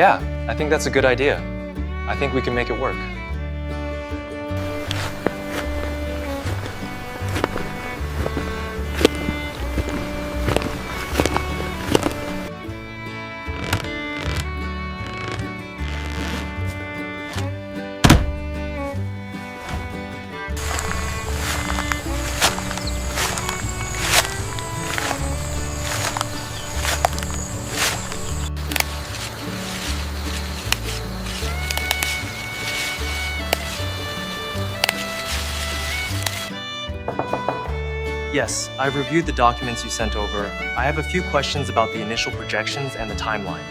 Yeah, I think that's a good idea. I think we can make it work. Yes, I've reviewed the documents you sent over. I have a few questions about the initial projections and the timeline.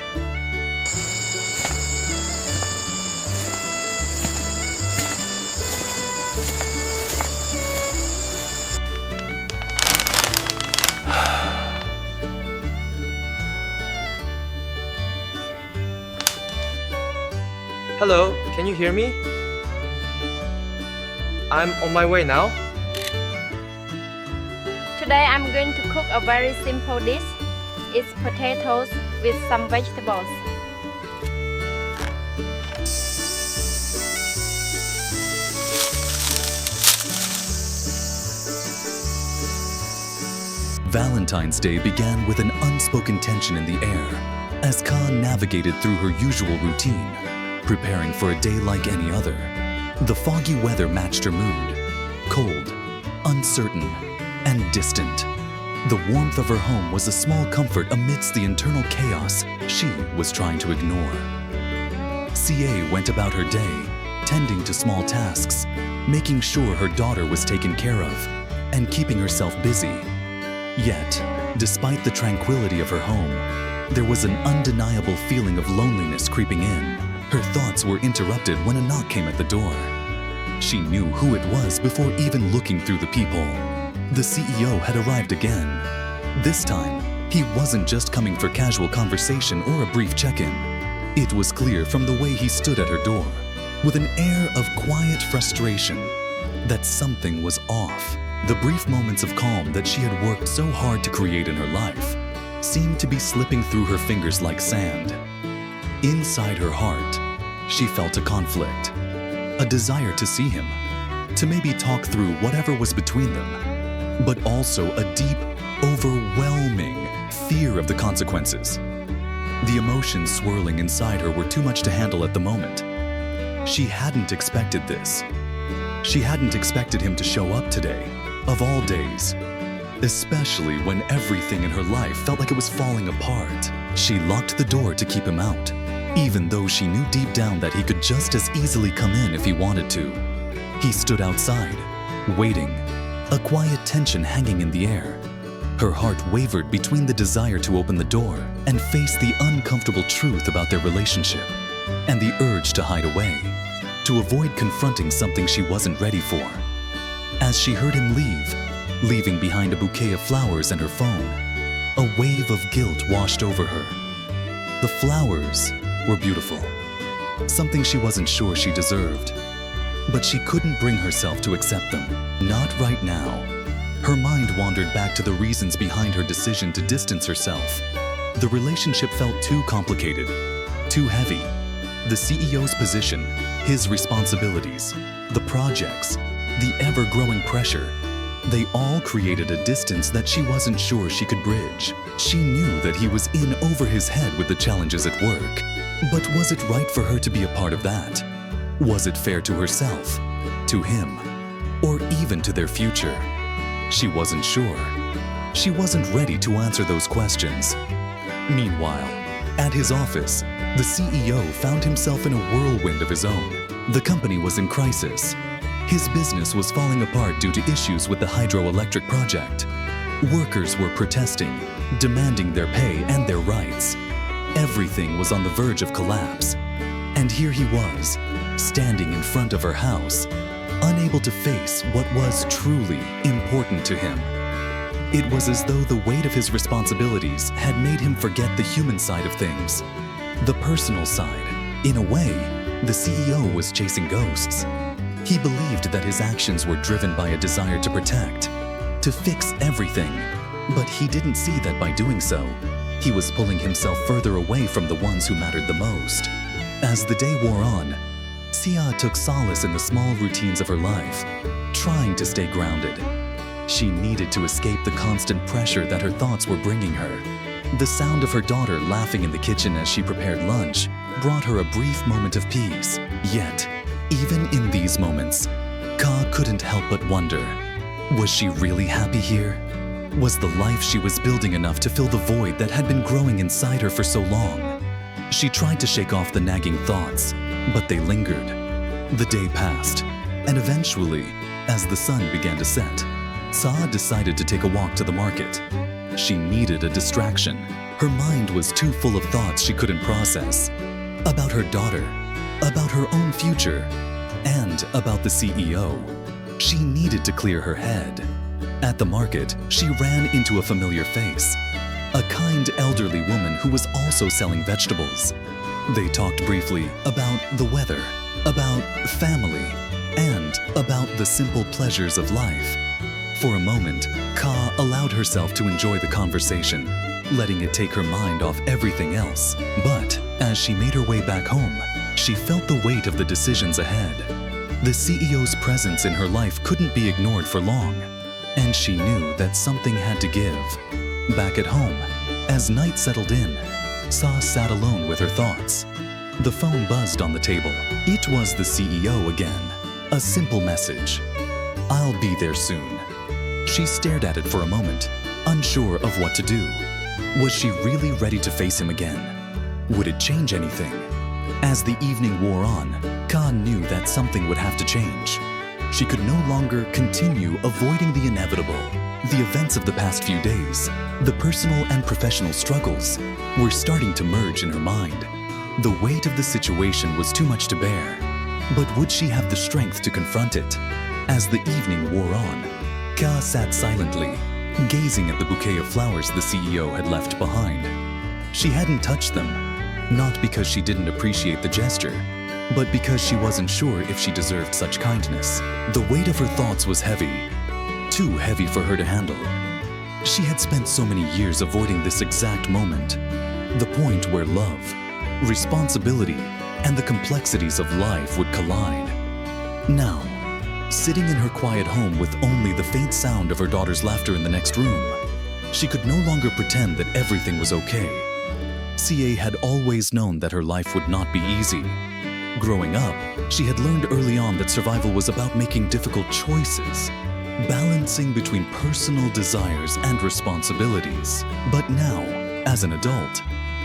Hello, can you hear me? I'm on my way now. Today I'm going to cook a very simple dish. It's potatoes with some vegetables. Valentine's Day began with an unspoken tension in the air as Ca navigated through her usual routine, preparing for a day like any other. The foggy weather matched her mood, cold, uncertain, and distant. The warmth of her home was a small comfort amidst the internal chaos she was trying to ignore. Ca went about her day, tending to small tasks, making sure her daughter was taken care of, and keeping herself busy. Yet, despite the tranquility of her home, there was an undeniable feeling of loneliness creeping in. Her thoughts were interrupted when a knock came at the door. She knew who it was before even looking through the peephole. The CEO had arrived again. This time, he wasn't just coming for casual conversation or a brief check-in. It was clear from the way he stood at her door, with an air of quiet frustration, that something was off. The brief moments of calm that she had worked so hard to create in her life seemed to be slipping through her fingers like sand. Inside her heart, she felt a conflict, a desire to see him, to maybe talk through whatever was between them, but also a deep, overwhelming fear of the consequences. The emotions swirling inside her were too much to handle at the moment. She hadn't expected this. She hadn't expected him to show up today, of all days, especially when everything in her life felt like it was falling apart. She locked the door to keep him out, even though she knew deep down that he could just as easily come in if he wanted to. He stood outside, waiting, a quiet tension hanging in the air. Her heart wavered between the desire to open the door and face the uncomfortable truth about their relationship, and the urge to hide away, to avoid confronting something she wasn't ready for. As she heard him leave, leaving behind a bouquet of flowers and her phone, a wave of guilt washed over her. The flowers were beautiful, something she wasn't sure she deserved. But she couldn't bring herself to accept them. Not right now. Her mind wandered back to the reasons behind her decision to distance herself. The relationship felt too complicated, too heavy. The CEO's position, his responsibilities, the projects, the ever-growing pressure, they all created a distance that she wasn't sure she could bridge. She knew that he was in over his head with the challenges at work. But was it right for her to be a part of that? Was it fair to herself, to him, or even to their future? She wasn't sure. She wasn't ready to answer those questions. Meanwhile, at his office, the CEO found himself in a whirlwind of his own. The company was in crisis. His business was falling apart due to issues with the hydroelectric project. Workers were protesting, demanding their pay and their rights. Everything was on the verge of collapse. And here he was, standing in front of her house, unable to face what was truly important to him. It was as though the weight of his responsibilities had made him forget the human side of things, the personal side. In a way, the CEO was chasing ghosts. He believed that his actions were driven by a desire to protect, to fix everything, but he didn't see that by doing so, He was pulling himself further away from the ones who mattered the most. As the day wore on, Sia took solace in the small routines of her life, trying to stay grounded. She needed to escape the constant pressure that her thoughts were bringing her. The sound of her daughter laughing in the kitchen as she prepared lunch brought her a brief moment of peace. Yet, even in these moments, Ca couldn't help but wonder, was she really happy here? Was the life she was building enough to fill the void that had been growing inside her for so long? She tried to shake off the nagging thoughts, but they lingered. The day passed, and eventually, as the sun began to set, Sa decided to take a walk to the market. She needed a distraction. Her mind was too full of thoughts she couldn't process. About her daughter, about her own future, and about the CEO. She needed to clear her head. At the market, she ran into a familiar face, a kind elderly woman who was also selling vegetables. They talked briefly about the weather, about family, and about the simple pleasures of life. For a moment, Ca allowed herself to enjoy the conversation, letting it take her mind off everything else. But as she made her way back home, she felt the weight of the decisions ahead. The CEO's presence in her life couldn't be ignored for long, and she knew that something had to give. Back at home, as night settled in, Sa sat alone with her thoughts. The phone buzzed on the table. It was the CEO again. A simple message. "I'll be there soon." She stared at it for a moment, unsure of what to do. Was she really ready to face him again? Would it change anything? As the evening wore on, Ca knew that something would have to change. She could no longer continue avoiding the inevitable. The events of the past few days, the personal and professional struggles, were starting to merge in her mind. The weight of the situation was too much to bear. But would she have the strength to confront it? As the evening wore on, Ca sat silently, gazing at the bouquet of flowers the CEO had left behind. She hadn't touched them, not because she didn't appreciate the gesture, but because she wasn't sure if she deserved such kindness. The weight of her thoughts was heavy, too heavy for her to handle. She had spent so many years avoiding this exact moment, the point where love, responsibility, and the complexities of life would collide. Now, sitting in her quiet home with only the faint sound of her daughter's laughter in the next room, she could no longer pretend that everything was okay. CA had always known that her life would not be easy. Growing up, she had learned early on that survival was about making difficult choices, balancing between personal desires and responsibilities. But now, as an adult,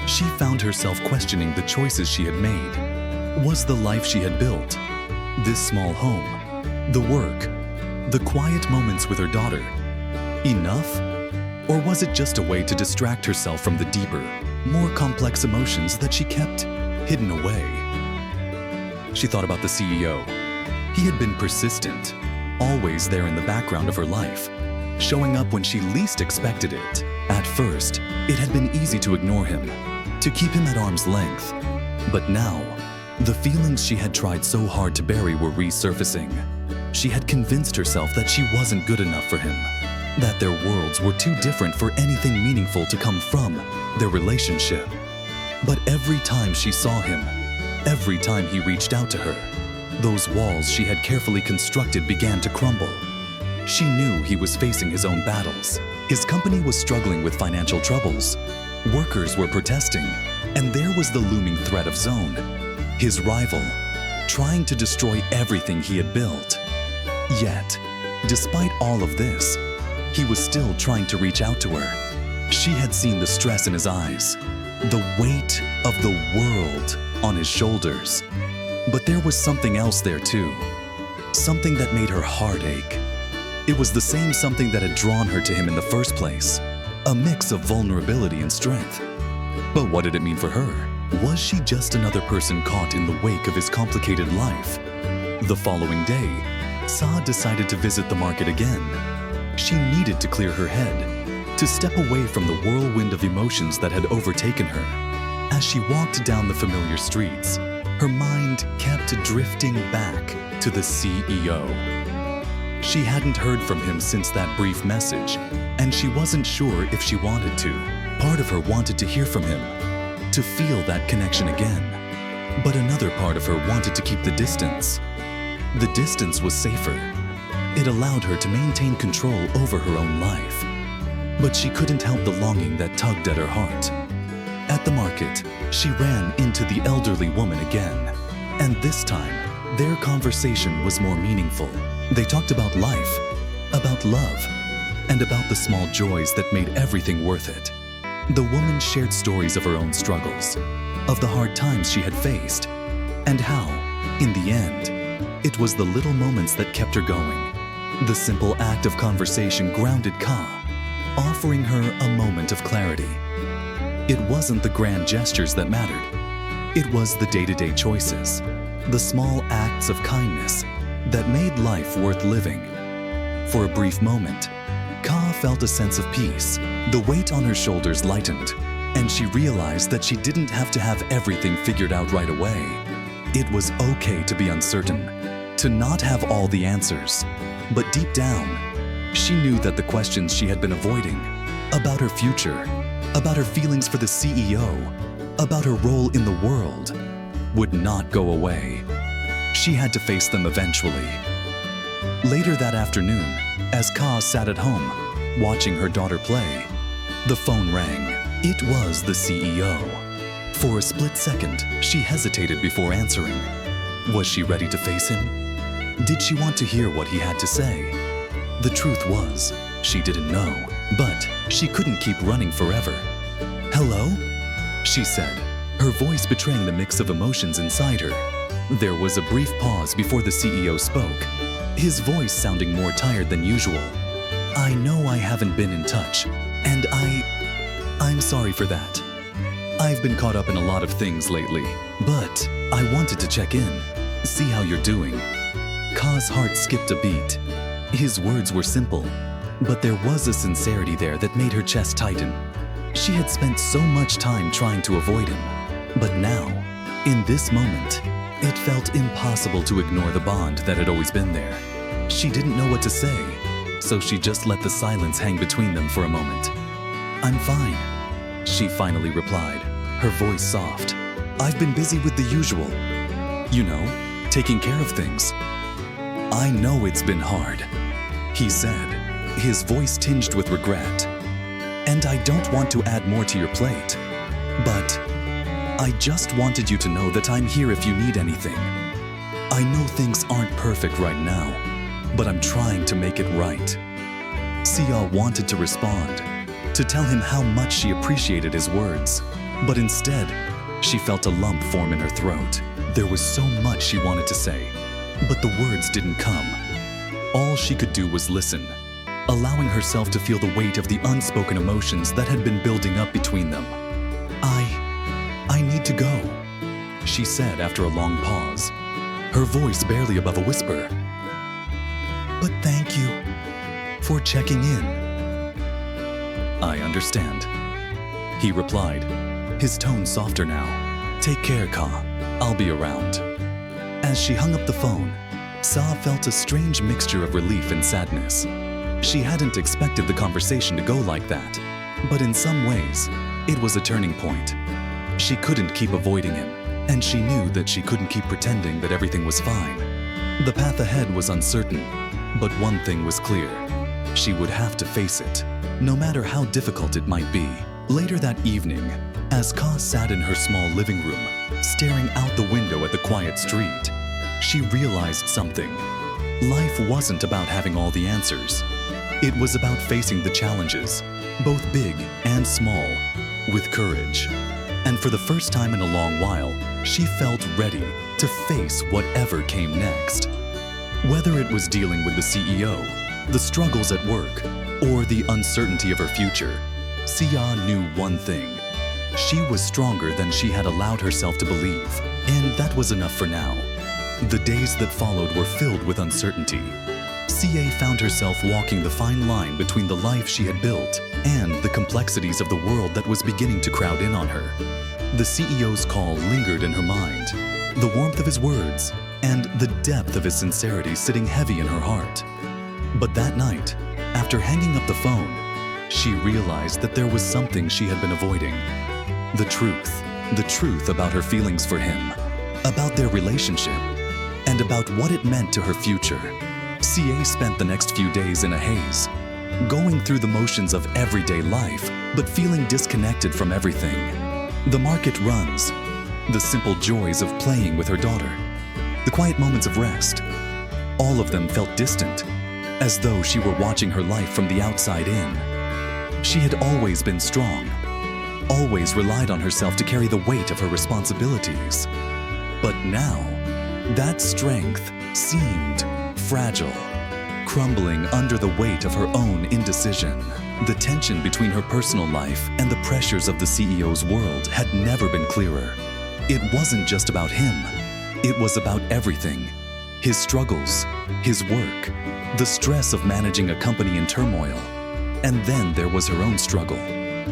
she found herself questioning the choices she had made. Was the life she had built, this small home, the work, the quiet moments with her daughter, enough? Or was it just a way to distract herself from the deeper, more complex emotions that she kept hidden away? She thought about the CEO. He had been persistent, always there in the background of her life, showing up when she least expected it. At first, it had been easy to ignore him, to keep him at arm's length. But now, the feelings she had tried so hard to bury were resurfacing. She had convinced herself that she wasn't good enough for him, that their worlds were too different for anything meaningful to come from their relationship. But every time she saw him, every time he reached out to her, those walls she had carefully constructed began to crumble. She knew he was facing his own battles. His company was struggling with financial troubles. Workers were protesting, and there was the looming threat of Zone, his rival, trying to destroy everything he had built. Yet, despite all of this, he was still trying to reach out to her. She had seen the stress in his eyes, the weight of the world on his shoulders. But there was something else there too, something that made her heart ache. It was the same something that had drawn her to him in the first place, a mix of vulnerability and strength. But what did it mean for her? Was she just another person caught in the wake of his complicated life? The following day, Sa decided to visit the market again. She needed to clear her head, to step away from the whirlwind of emotions that had overtaken her. As she walked down the familiar streets, her mind kept drifting back to the CEO. She hadn't heard from him since that brief message, and she wasn't sure if she wanted to. Part of her wanted to hear from him, to feel that connection again. But another part of her wanted to keep the distance. The distance was safer. It allowed her to maintain control over her own life. But she couldn't help the longing that tugged at her heart. At the market, she ran into the elderly woman again. And this time, their conversation was more meaningful. They talked about life, about love, and about the small joys that made everything worth it. The woman shared stories of her own struggles, of the hard times she had faced, and how, in the end, it was the little moments that kept her going. The simple act of conversation grounded Ca, offering her a moment of clarity. It wasn't the grand gestures that mattered. It was the day-to-day choices, the small acts of kindness that made life worth living. For a brief moment, Ca felt a sense of peace. The weight on her shoulders lightened, and she realized that she didn't have to have everything figured out right away. It was okay to be uncertain, to not have all the answers. But deep down, she knew that the questions she had been avoiding, about her future, about her feelings for the CEO, about her role in the world, would not go away. She had to face them eventually. Later that afternoon, as Ca sat at home, watching her daughter play, the phone rang. It was the CEO. For a split second, she hesitated before answering. Was she ready to face him? Did she want to hear what he had to say? The truth was, she didn't know, but she couldn't keep running forever. "Hello?" she said, her voice betraying the mix of emotions inside her. There was a brief pause before the CEO spoke, his voice sounding more tired than usual. "I know I haven't been in touch, and I'm sorry for that. I've been caught up in a lot of things lately, but I wanted to check in, see how you're doing." Ca's heart skipped a beat. His words were simple, but there was a sincerity there that made her chest tighten. She had spent so much time trying to avoid him, but now, in this moment, it felt impossible to ignore the bond that had always been there. She didn't know what to say, so she just let the silence hang between them for a moment. "I'm fine," she finally replied, her voice soft. "I've been busy with the usual. You know, taking care of things." "I know it's been hard," he said, his voice tinged with regret. "And I don't want to add more to your plate, but I just wanted you to know that I'm here if you need anything. I know things aren't perfect right now, but I'm trying to make it right." Sia wanted to respond, to tell him how much she appreciated his words, but instead, she felt a lump form in her throat. There was so much she wanted to say, but the words didn't come. All she could do was listen, allowing herself to feel the weight of the unspoken emotions that had been building up between them. I need to go," she said after a long pause, her voice barely above a whisper. "But thank you for checking in." "I understand," he replied, his tone softer now. "Take care, Ca. I'll be around." As she hung up the phone, Sa felt a strange mixture of relief and sadness. She hadn't expected the conversation to go like that, but in some ways, it was a turning point. She couldn't keep avoiding him, and she knew that she couldn't keep pretending that everything was fine. The path ahead was uncertain, but one thing was clear. She would have to face it, no matter how difficult it might be. Later that evening, as Ca sat in her small living room, staring out the window at the quiet street, she realized something. Life wasn't about having all the answers. It was about facing the challenges, both big and small, with courage. And for the first time in a long while, she felt ready to face whatever came next. Whether it was dealing with the CEO, the struggles at work, or the uncertainty of her future, Sia knew one thing. She was stronger than she had allowed herself to believe, and that was enough for now. The days that followed were filled with uncertainty. Sia found herself walking the fine line between the life she had built and the complexities of the world that was beginning to crowd in on her. The CEO's call lingered in her mind, the warmth of his words, and the depth of his sincerity sitting heavy in her heart. But that night, after hanging up the phone, she realized that there was something she had been avoiding. The truth about her feelings for him, about their relationship, and about what it meant to her future. CA spent the next few days in a haze, going through the motions of everyday life, but feeling disconnected from everything. The market runs, the simple joys of playing with her daughter, the quiet moments of rest. All of them felt distant, as though she were watching her life from the outside in. She had always been strong, always relied on herself to carry the weight of her responsibilities. But now, that strength seemed fragile, crumbling under the weight of her own indecision. The tension between her personal life and the pressures of the CEO's world had never been clearer. It wasn't just about him, it was about everything. His struggles, his work, the stress of managing a company in turmoil. And then there was her own struggle,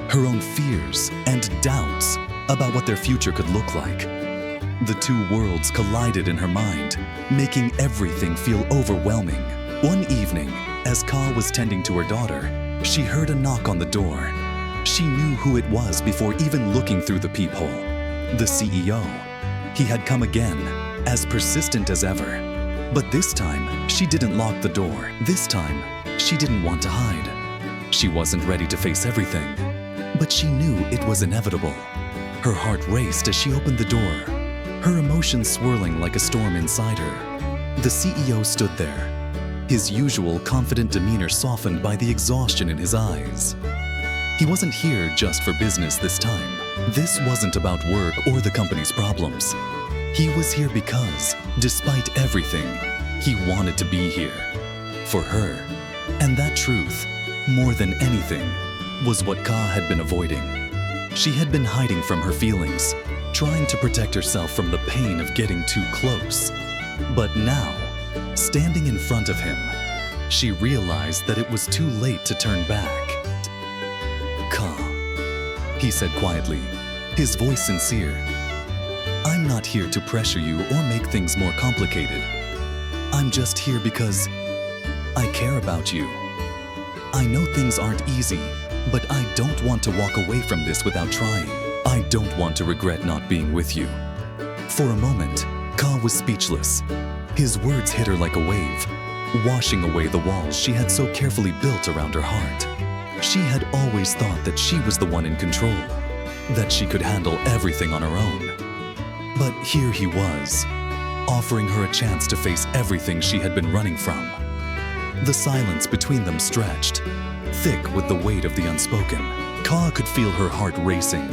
her own fears and doubts about what their future could look like. The two worlds collided in her mind, making everything feel overwhelming. One evening, as Ca was tending to her daughter, she heard a knock on the door. She knew who it was before even looking through the peephole. The CEO. He had come again, as persistent as ever. But this time, she didn't lock the door. This time, she didn't want to hide. She wasn't ready to face everything, but she knew it was inevitable. Her heart raced as she opened the door, her emotions swirling like a storm inside her. The CEO stood there, his usual confident demeanor softened by the exhaustion in his eyes. He wasn't here just for business this time. This wasn't about work or the company's problems. He was here because, despite everything, he wanted to be here. For her. And that truth, more than anything, was what Ca had been avoiding. She had been hiding from her feelings, trying to protect herself from the pain of getting too close. But now, standing in front of him, she realized that it was too late to turn back. Ca, he said quietly, his voice sincere. I'm not here to pressure you or make things more complicated. I'm just here because I care about you. I know things aren't easy, but I don't want to walk away from this without trying. I don't want to regret not being with you. For a moment, Ca was speechless. His words hit her like a wave, washing away the walls she had so carefully built around her heart. She had always thought that she was the one in control, that she could handle everything on her own. But here he was, offering her a chance to face everything she had been running from. The silence between them stretched, thick with the weight of the unspoken. Ca could feel her heart racing,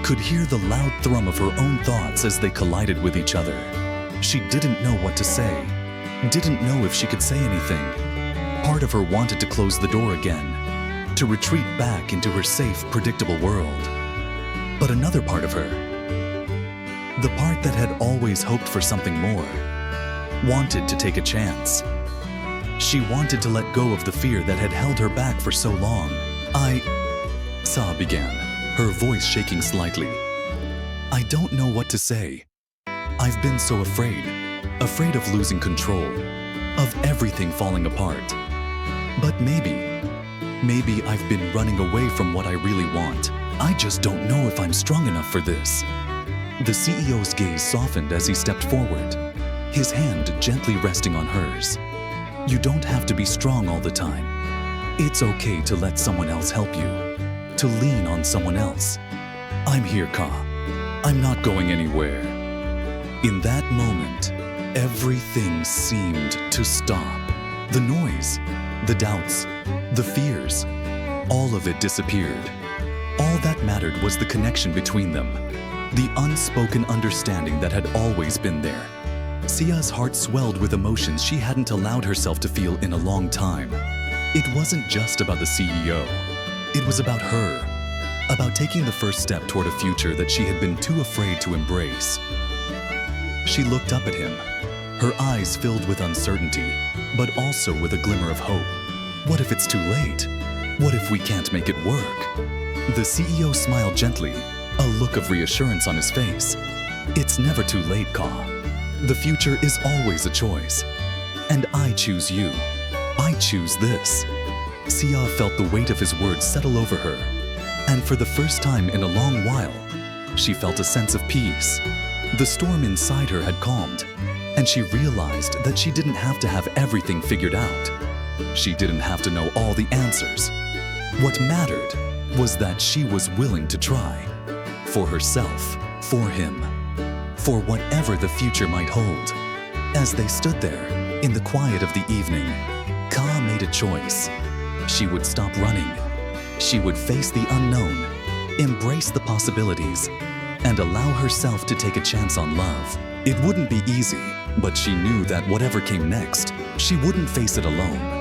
could hear the loud thrum of her own thoughts as they collided with each other. She didn't know what to say, didn't know if she could say anything. Part of her wanted to close the door again, to retreat back into her safe, predictable world. But another part of her, the part that had always hoped for something more, wanted to take a chance. She wanted to let go of the fear that had held her back for so long. Ca began, her voice shaking slightly. I don't know what to say. I've been so afraid of losing control, of everything falling apart. But maybe I've been running away from what I really want. I just don't know if I'm strong enough for this. The CEO's gaze softened as he stepped forward, his hand gently resting on hers. You don't have to be strong all the time. It's okay to let someone else help you, to lean on someone else. I'm here, Ca. I'm not going anywhere. In that moment, everything seemed to stop. The noise, the doubts, the fears, all of it disappeared. All that mattered was the connection between them, the unspoken understanding that had always been there. Ca's heart swelled with emotions she hadn't allowed herself to feel in a long time. It wasn't just about the CEO. It was about her, about taking the first step toward a future that she had been too afraid to embrace. She looked up at him, her eyes filled with uncertainty, but also with a glimmer of hope. What if it's too late? What if we can't make it work? The CEO smiled gently, a look of reassurance on his face. It's never too late, Ca. The future is always a choice. And I choose you. I choose this. Sia felt the weight of his words settle over her, and for the first time in a long while, she felt a sense of peace. The storm inside her had calmed, and she realized that she didn't have to have everything figured out. She didn't have to know all the answers. What mattered was that she was willing to try, for herself, for him, for whatever the future might hold. As they stood there, in the quiet of the evening, Ca made a choice. She would stop running. She would face the unknown, embrace the possibilities, and allow herself to take a chance on love. It wouldn't be easy, but she knew that whatever came next, she wouldn't face it alone.